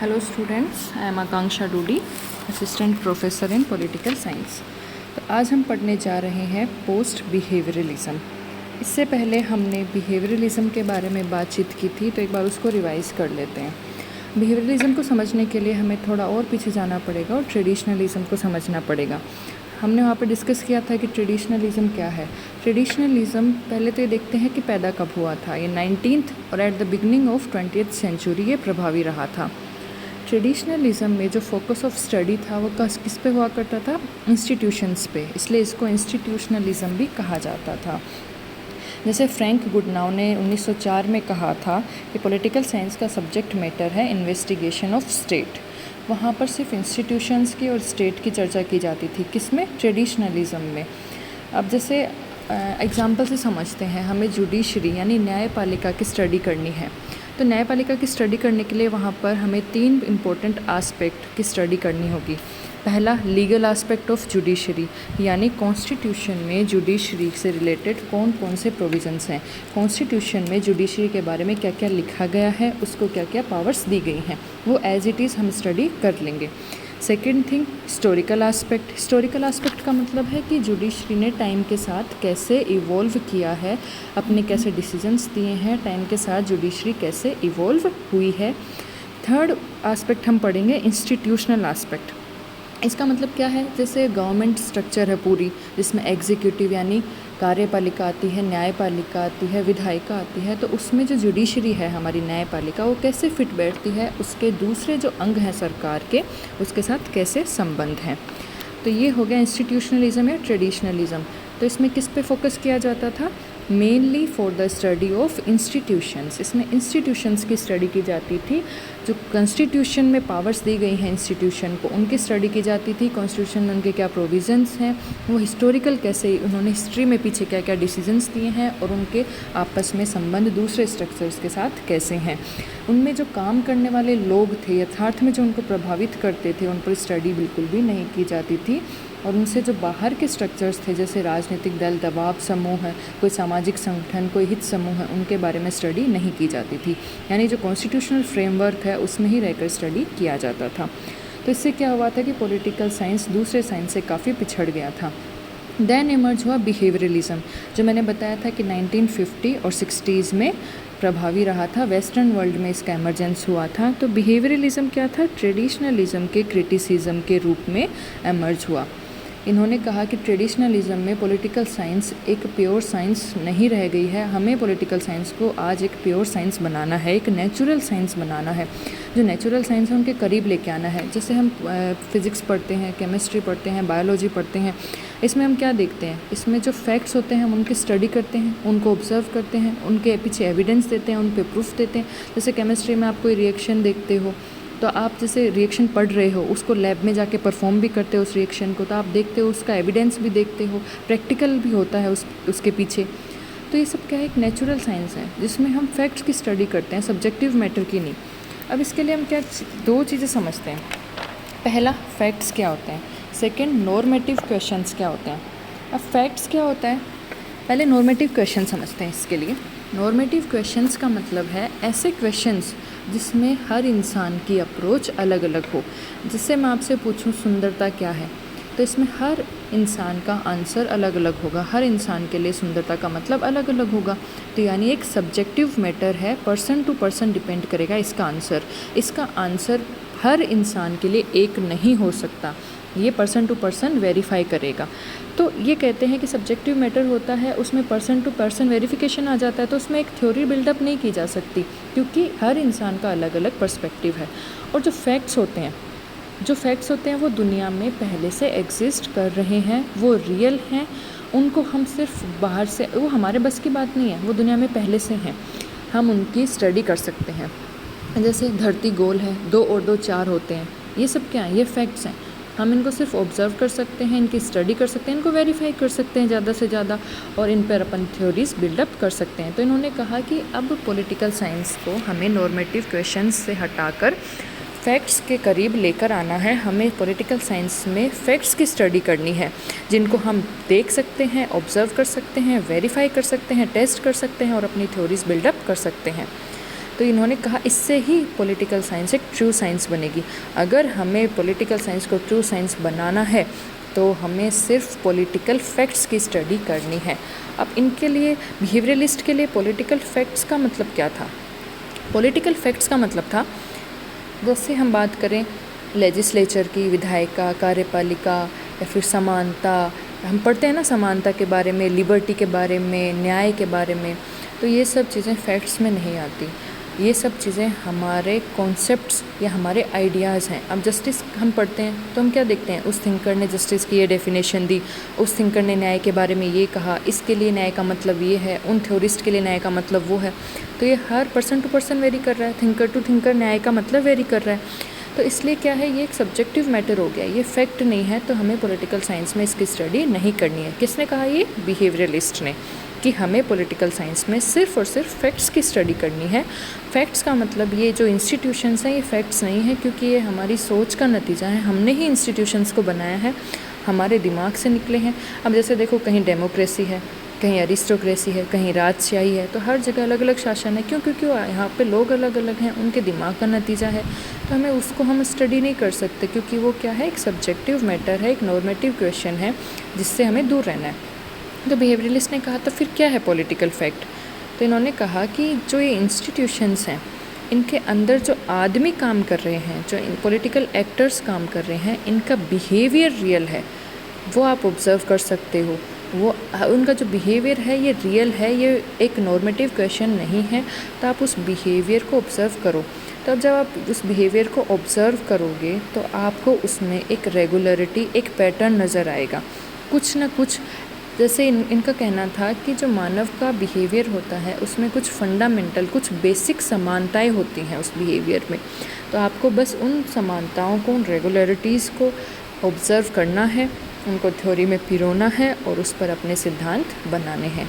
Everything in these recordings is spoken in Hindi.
Hello students, I am Akanksha Dudi, assistant professor in political science. तो आज हम पढ़ने जा रहे हैं पोस्ट बिहेवियरलिज्म। इससे पहले हमने बिहेवियरलिज्म के बारे में बातचीत की थी, तो एक बार उसको रिवाइज़ कर लेते हैं। बिहेवियरलिज्म को समझने के लिए हमें थोड़ा और पीछे जाना पड़ेगा और ट्रेडिशनलिज्म को समझना पड़ेगा। हमने वहाँ पर डिस्कस किया था कि ट्रेडिशनलिज्म क्या है। ट्रेडिशनलिज्म पहले तो ये देखते हैं कि पैदा कब हुआ था। ये 19th और at the beginning of 20th century ये प्रभावी रहा था। ट्रेडिशनलिज्म में जो फोकस ऑफ स्टडी था वो किस पे हुआ करता था? इंस्टीट्यूशंस पे, इसलिए इसको इंस्टीट्यूशनलिज्म भी कहा जाता था। जैसे फ्रैंक गुडनाउ ने 1904 में कहा था कि पॉलिटिकल साइंस का सब्जेक्ट मैटर है इन्वेस्टिगेशन ऑफ स्टेट। वहाँ पर सिर्फ इंस्टीट्यूशंस की और स्टेट की चर्चा की जाती थी। किसमें? ट्रेडिशनलिज्म में। अब जैसे एग्जाम्पल से समझते हैं, हमें जुडिशरी यानी न्यायपालिका की स्टडी करनी है। तो न्यायपालिका की स्टडी करने के लिए वहाँ पर हमें 3 इम्पोर्टेंट आस्पेक्ट की स्टडी करनी होगी। पहला, लीगल आस्पेक्ट ऑफ जुडिशरी, यानी कॉन्स्टिट्यूशन में जुडिशरी से रिलेटेड कौन कौन से प्रोविजंस हैं, कॉन्स्टिट्यूशन में जुडिशरी के बारे में क्या क्या लिखा गया है, उसको क्या क्या पावर्स दी गई हैं, वो एज इट इज़ हम स्टडी कर लेंगे। Second thing, historical aspect. Historical aspect का मतलब है कि जुडिशरी ने टाइम के साथ कैसे इवॉल्व किया है, अपने कैसे डिसीजंस दिए हैं, टाइम के साथ जुडिशरी कैसे इवॉल्व हुई है। थर्ड आस्पेक्ट हम पढ़ेंगे इंस्टीट्यूशनल आस्पेक्ट। इसका मतलब क्या है? जैसे गवर्नमेंट स्ट्रक्चर है पूरी, जिसमें एग्जीक्यूटिव यानी कार्यपालिका आती है, न्यायपालिका आती है, विधायिका आती है, तो उसमें जो जुडिशरी है हमारी न्यायपालिका, वो कैसे फिट बैठती है, उसके दूसरे जो अंग हैं सरकार के, उसके साथ कैसे संबंध हैं। तो ये हो गया इंस्टीट्यूशनलिज्म या ट्रेडिशनलिज्म। तो इसमें किस पे फोकस किया जाता था? Mainly for the study of institutions. इसमें इंस्टीट्यूशंस की स्टडी की जाती थी। जो कॉन्स्टिट्यूशन में पावर्स दी गई हैं इंस्टीट्यूशन को, उनकी स्टडी की जाती थी। कॉन्स्टिट्यूशन में उनके क्या प्रोविजंस हैं, वो हिस्टोरिकल कैसे, उन्होंने हिस्ट्री में पीछे क्या क्या डिसीजंस दिए हैं, और उनके आपस में संबंध दूसरे स्ट्रक्चर्स के साथ कैसे हैं। उनमें जो काम करने वाले लोग थे, यथार्थ में जो उनको प्रभावित करते थे, उन पर स्टडी बिल्कुल भी नहीं की जाती थी। और उनसे जो बाहर के स्ट्रक्चर्स थे, जैसे राजनीतिक दल, दबाव समूह है, कोई सामाजिक संगठन, कोई हित समूह है, उनके बारे में स्टडी नहीं की जाती थी। यानी जो कॉन्स्टिट्यूशनल फ्रेमवर्क है उसमें ही रहकर स्टडी किया जाता था। तो इससे क्या हुआ था कि पॉलिटिकल साइंस दूसरे साइंस से काफ़ी पिछड़ गया था। देन इमर्ज हुआ बिहेवियरलिज्म, जो मैंने बताया था कि 1950 और 60s में प्रभावी रहा था। वेस्टर्न वर्ल्ड में इसका एमरजेंस हुआ था। तो बिहेवियरलिज्म क्या था? ट्रेडिशनलिज्म के क्रिटिसिज्म के रूप में एमर्ज हुआ। इन्होंने कहा कि ट्रेडिशनलिज्म में पॉलिटिकल साइंस एक प्योर साइंस नहीं रह गई है। हमें पॉलिटिकल साइंस को आज एक प्योर साइंस बनाना है, एक नेचुरल साइंस बनाना है। जो नेचुरल साइंस है उनके करीब लेके आना है। जैसे हम फिज़िक्स पढ़ते हैं, केमिस्ट्री पढ़ते हैं, बायोलॉजी पढ़ते हैं, इसमें हम क्या देखते हैं? इसमें जो फैक्ट्स होते हैं हम उनकी स्टडी करते हैं, उनको ऑब्जर्व करते हैं, उनके पीछे एविडेंस देते हैं, उन पर प्रूफ देते हैं। जैसे केमिस्ट्री में आप कोई रिएक्शन देखते हो, तो आप जैसे रिएक्शन पढ़ रहे हो, उसको लैब में जाके परफॉर्म भी करते हो उस रिएक्शन को, तो आप देखते हो, उसका एविडेंस भी देखते हो, प्रैक्टिकल भी होता है उसके पीछे। तो ये सब क्या है? एक नेचुरल साइंस है जिसमें हम फैक्ट्स की स्टडी करते हैं, सब्जेक्टिव मैटर की नहीं। अब इसके लिए हम क्या 2 चीज़ें समझते हैं। पहला, फैक्ट्स क्या होते हैं। सेकेंड, नॉर्मेटिव क्वेश्चंस क्या होते हैं। अब फैक्ट्स क्या होता है, पहले नॉर्मेटिव क्वेश्चन समझते हैं। इसके लिए नॉर्मेटिव क्वेश्चंस का मतलब है ऐसे क्वेश्चंस जिसमें हर इंसान की अप्रोच अलग अलग हो। जैसे मैं आपसे पूछूं सुंदरता क्या है, तो इसमें हर इंसान का आंसर अलग अलग होगा। हर इंसान के लिए सुंदरता का मतलब अलग अलग होगा। तो यानी एक सब्जेक्टिव मैटर है, पर्सन टू पर्सन डिपेंड करेगा इसका आंसर। इसका आंसर हर इंसान के लिए एक नहीं हो सकता, ये पर्सन टू पर्सन वेरीफाई करेगा। तो ये कहते हैं कि सब्जेक्टिव मैटर होता है, उसमें पर्सन टू पर्सन वेरिफिकेशन आ जाता है, तो उसमें एक थ्योरी बिल्डअप नहीं की जा सकती, क्योंकि हर इंसान का अलग अलग पर्सपेक्टिव है। और जो फैक्ट्स होते हैं वो दुनिया में पहले से एग्जिस्ट कर रहे हैं, वो रियल हैं। उनको हम सिर्फ बाहर से, वो हमारे बस की बात नहीं है, वो दुनिया में पहले से हैं, हम उनकी स्टडी कर सकते हैं। जैसे धरती गोल है, 2 और 2 4 होते हैं, ये सब क्या है? ये फैक्ट्स हैं। हम इनको सिर्फ ऑब्जर्व कर सकते हैं, इनकी स्टडी कर सकते हैं, इनको वेरीफाई कर सकते हैं ज़्यादा से ज़्यादा, और इन पर अपन थ्योरीज बिल्डअप कर सकते हैं। तो इन्होंने कहा कि अब पॉलिटिकल साइंस को हमें नॉर्मेटिव क्वेश्चंस से हटाकर फैक्ट्स के करीब लेकर आना है। हमें पॉलिटिकल साइंस में फैक्ट्स की स्टडी करनी है, जिनको हम देख सकते हैं, ऑब्जर्व कर सकते हैं, वेरीफाई कर सकते हैं, टेस्ट कर सकते हैं और अपनी थ्योरीज बिल्डअप कर सकते हैं। तो इन्होंने कहा इससे ही पॉलिटिकल साइंस एक ट्रू साइंस बनेगी। अगर हमें पॉलिटिकल साइंस को ट्रू साइंस बनाना है तो हमें सिर्फ पॉलिटिकल फैक्ट्स की स्टडी करनी है। अब इनके लिए, बिहेवियरलिस्ट के लिए पॉलिटिकल फैक्ट्स का मतलब क्या था? पॉलिटिकल फैक्ट्स का मतलब था, जैसे हम बात करें लेजिस्लेचर की, विधायिका, कार्यपालिका या फिर समानता, हम पढ़ते हैं ना समानता के बारे में, लिबर्टी के बारे में, न्याय के बारे में, तो ये सब चीज़ें फैक्ट्स में नहीं आती। ये सब चीज़ें हमारे कॉन्सेप्ट्स या हमारे आइडियाज़ हैं। अब जस्टिस हम पढ़ते हैं तो हम क्या देखते हैं, उस थिंकर ने जस्टिस की ये डेफिनेशन दी, उस थिंकर ने न्याय के बारे में ये कहा, इसके लिए न्याय का मतलब ये है, उन थ्योरिस्ट के लिए न्याय का मतलब वो है। तो ये हर पर्सन टू पर्सन वेरी कर रहा है, थिंकर टू थिंकर न्याय का मतलब वेरी कर रहा है। तो इसलिए क्या है, ये एक सब्जेक्टिव मैटर हो गया, ये फैक्ट नहीं है, तो हमें पॉलिटिकल साइंस में इसकी स्टडी नहीं करनी है। किसने कहा? ये बिहेवियरलिस्ट ने, कि हमें पॉलिटिकल साइंस में सिर्फ और सिर्फ फैक्ट्स की स्टडी करनी है। फैक्ट्स का मतलब ये जो इंस्टीट्यूशंस हैं ये फैक्ट्स नहीं है, क्योंकि ये हमारी सोच का नतीजा है। हमने ही इंस्टीट्यूशंस को बनाया है, हमारे दिमाग से निकले हैं। अब जैसे देखो, कहीं डेमोक्रेसी है, कहीं अरिस्टोक्रेसी है, कहीं राजशाही है, तो हर जगह अलग अलग शासन है। क्यों? क्योंकि यहाँ पे लोग अलग अलग हैं, उनके दिमाग का नतीजा है। तो हमें उसको हम स्टडी नहीं कर सकते, क्योंकि वो क्या है, एक सब्जेक्टिव मैटर है, एक नॉर्मेटिव क्वेश्चन है, जिससे हमें दूर रहना है। तो बिहेवियरलिस्ट ने कहा तो फिर क्या है पॉलिटिकल फैक्ट? तो इन्होंने कहा कि जो ये इंस्टीट्यूशंस हैं, इनके अंदर जो आदमी काम कर रहे हैं, जो पॉलिटिकल एक्टर्स काम कर रहे हैं, इनका बिहेवियर रियल है, वो आप ऑब्ज़र्व कर सकते हो। वो उनका जो बिहेवियर है ये रियल है, ये एक नॉर्मेटिव क्वेश्चन नहीं है। तो आप उस बिहेवियर को ऑब्ज़र्व करो। तो अब जब आप उस बिहेवियर को ऑब्ज़र्व करोगे तो आपको उसमें एक रेगुलरिटी, एक पैटर्न नज़र आएगा, कुछ ना कुछ। जैसे इनका कहना था कि जो मानव का बिहेवियर होता है उसमें कुछ फंडामेंटल, कुछ बेसिक समानताएं होती हैं उस बिहेवियर में। तो आपको बस उन समानताओं को, उन रेगुलरिटीज़ को ऑब्ज़र्व करना है, उनको थ्योरी में पिरोना है और उस पर अपने सिद्धांत बनाने हैं।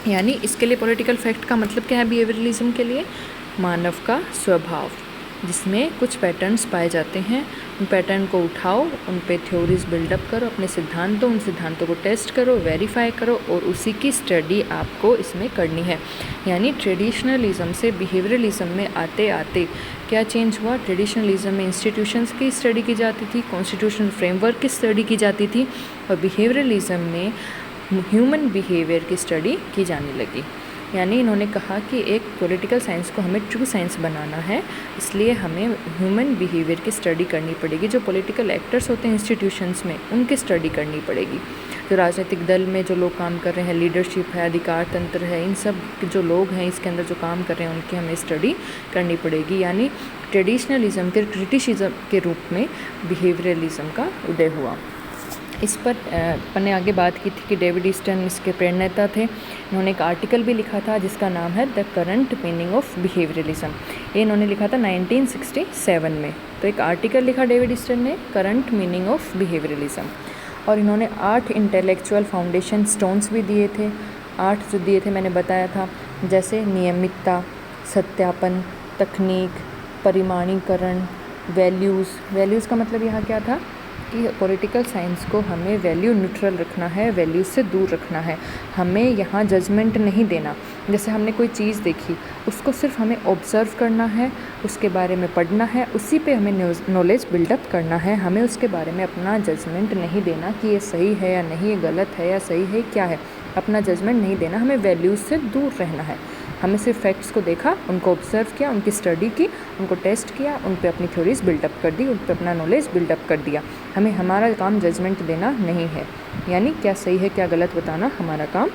यानी इसके लिए पॉलिटिकल फैक्ट का मतलब क्या है बिहेवियरलिज्म के लिए? मानव का स्वभाव, जिसमें कुछ पैटर्न्स पाए जाते हैं, उन पैटर्न को उठाओ, उन पे थ्योरीज बिल्डअप करो, अपने सिद्धांतों, उन सिद्धांतों को टेस्ट करो, वेरीफाई करो और उसी की स्टडी आपको इसमें करनी है। यानी ट्रेडिशनलिज्म से बिहेवियरलिज्म में आते आते क्या चेंज हुआ? ट्रेडिशनलिज्म में इंस्टीट्यूशंस की स्टडी की जाती थी, कॉन्स्टिट्यूशनल फ्रेमवर्क की स्टडी की जाती थी, और बिहेवियरलिज्म में ह्यूमन बिहेवियर की स्टडी की जाने लगी। यानी इन्होंने कहा कि एक पॉलिटिकल साइंस को हमें ट्रू साइंस बनाना है, इसलिए हमें ह्यूमन बिहेवियर की स्टडी करनी पड़ेगी। जो पॉलिटिकल एक्टर्स होते हैं इंस्टीट्यूशंस में, उनकी स्टडी करनी पड़ेगी। जो राजनीतिक दल में जो लोग काम कर रहे हैं, लीडरशिप है, अधिकार तंत्र है, इन सब जो लोग हैं इसके अंदर जो काम कर रहे हैं, उनकी हमें स्टडी करनी पड़ेगी। यानी ट्रेडिशनलिज्म के क्रिटिसिज्म के रूप में बिहेवियरलिज्म का उदय हुआ। इस पर अपन ने आगे बात की थी कि डेविड ईस्टन इसके प्रेरणेता थे। इन्होंने एक आर्टिकल भी लिखा था जिसका नाम है the current meaning of behaviourism. ये इन्होंने लिखा था 1967 में। तो एक आर्टिकल लिखा डेविड ईस्टन ने, करंट मीनिंग ऑफ बिहेवियरलिज्म, और इन्होंने 8 इंटेलेक्चुअल फाउंडेशन स्टोन्स भी दिए थे। 8 जो दिए थे मैंने बताया था, जैसे नियमितता, सत्यापन, तकनीक, परिमाणीकरण, वैल्यूज़ का मतलब यहाँ क्या था कि पॉलिटिकल साइंस को हमें वैल्यू न्यूट्रल रखना है, वैल्यूज़ से दूर रखना है। हमें यहाँ जजमेंट नहीं देना। जैसे हमने कोई चीज़ देखी, उसको सिर्फ हमें ऑब्ज़र्व करना है, उसके बारे में पढ़ना है, उसी पे हमें नॉलेज बिल्डअप करना है। हमें उसके बारे में अपना जजमेंट नहीं देना कि ये सही है या नहीं, ये गलत है या सही है, क्या है, अपना जजमेंट नहीं देना। हमें वैल्यूज़ से दूर रहना है। हमें सिर्फ फैक्ट्स को देखा, उनको ऑब्जर्व किया, उनकी स्टडी की, उनको टेस्ट किया, उन पे अपनी थ्योरीज बिल्डअप कर दी, उन पे अपना नॉलेज बिल्डअप कर दिया। हमें हमारा काम जजमेंट देना नहीं है, यानी क्या सही है क्या गलत बताना हमारा काम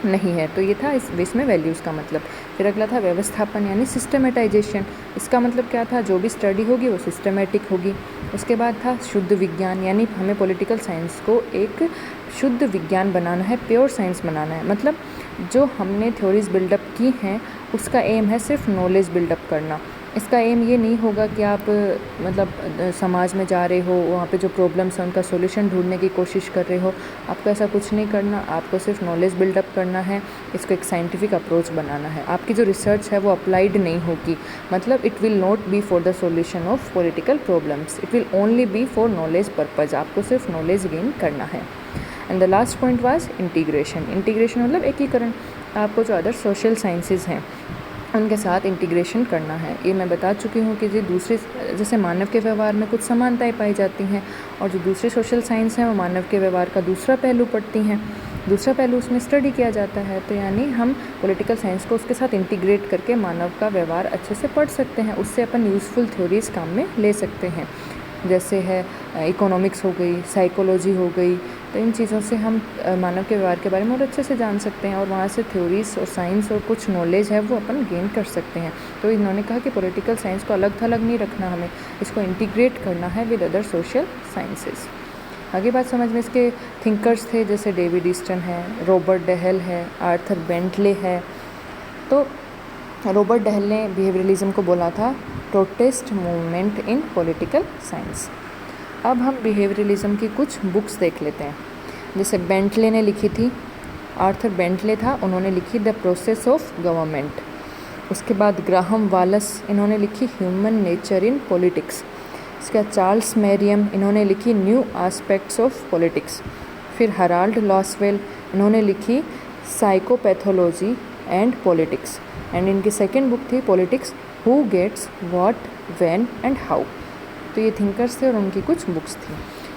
नहीं है। तो ये था इसमें वैल्यूज़ का मतलब। फिर अगला था व्यवस्थापन यानी सिस्टमेटाइजेशन। इसका मतलब क्या था, जो भी स्टडी होगी वो सिस्टमेटिक होगी। उसके बाद था शुद्ध विज्ञान, यानी हमें पॉलिटिकल साइंस को एक शुद्ध विज्ञान बनाना है, प्योर साइंस बनाना है। मतलब जो हमने थ्योरीज बिल्डअप की हैं उसका एम है सिर्फ नॉलेज बिल्डअप करना। इसका एम ये नहीं होगा कि आप मतलब समाज में जा रहे हो, वहाँ पे जो प्रॉब्लम्स हैं उनका सॉल्यूशन ढूंढने की कोशिश कर रहे हो। आपको ऐसा कुछ नहीं करना, आपको सिर्फ नॉलेज बिल्डअप करना है, इसको एक साइंटिफिक अप्रोच बनाना है। आपकी जो रिसर्च है वो अप्लाइड नहीं होगी, मतलब it will not be for the solution of political problems, it will only be for knowledge purpose. आपको सिर्फ नॉलेज गेन करना है। And the last point was integration. Integration मतलब एकीकरण। आपको जो अदर सोशल साइंसेज हैं उनके साथ इंटीग्रेशन करना है। ये मैं बता चुकी हूँ कि दूसरे जैसे मानव के व्यवहार में कुछ समानताएं पाई जाती हैं और जो दूसरे सोशल साइंस हैं वो मानव के व्यवहार का दूसरा पहलू पढ़ती हैं, दूसरा पहलू उसमें स्टडी किया जाता है। तो यानी हम पॉलिटिकल साइंस को उसके साथ इंटीग्रेट करके मानव का व्यवहार अच्छे से पढ़ सकते हैं, उससे अपन यूज़फुल थ्योरीज काम में ले सकते हैं। जैसे है इकोनॉमिक्स हो गई, साइकोलॉजी हो गई, तो इन चीज़ों से हम मानव के व्यवहार के बारे में और अच्छे से जान सकते हैं और वहाँ से थ्योरीज और साइंस और कुछ नॉलेज है वो अपन गेन कर सकते हैं। तो इन्होंने कहा कि पॉलिटिकल साइंस को अलग थलग नहीं रखना, हमें इसको इंटीग्रेट करना है विद अदर सोशल साइंसेस। आगे बात समझ में, इसके थिंकर्स थे जैसे डेविड ईस्टन है, रॉबर्ट डेहल है, आर्थर बेंटले है। तो रॉबर्ट डेहल ने बिहेवियरलिज्म को बोला था protest movement in political science. अब हम बिहेवियरलिज्म की कुछ बुक्स देख लेते हैं। जैसे बेंटले ने लिखी थी, आर्थर बेंटले था, उन्होंने लिखी द प्रोसेस ऑफ गवर्नमेंट। उसके बाद ग्राहम वालस, इन्होंने लिखी ह्यूमन नेचर इन पॉलिटिक्स। इसके बाद चार्ल्स मैरियम, इन्होंने लिखी न्यू एस्पेक्ट्स ऑफ पॉलिटिक्स। फिर हराल्ड लॉसवेल, इन्होंने लिखी साइकोपैथोलॉजी एंड पॉलिटिक्स। एंड इनकी सेकेंड बुक थी Politics, Who Gets What, When and How. तो ये थिंकर्स थे और उनकी कुछ बुक्स थी।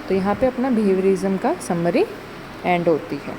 तो यहाँ पे अपना बिहेवियरिज्म का समरी एंड होती है।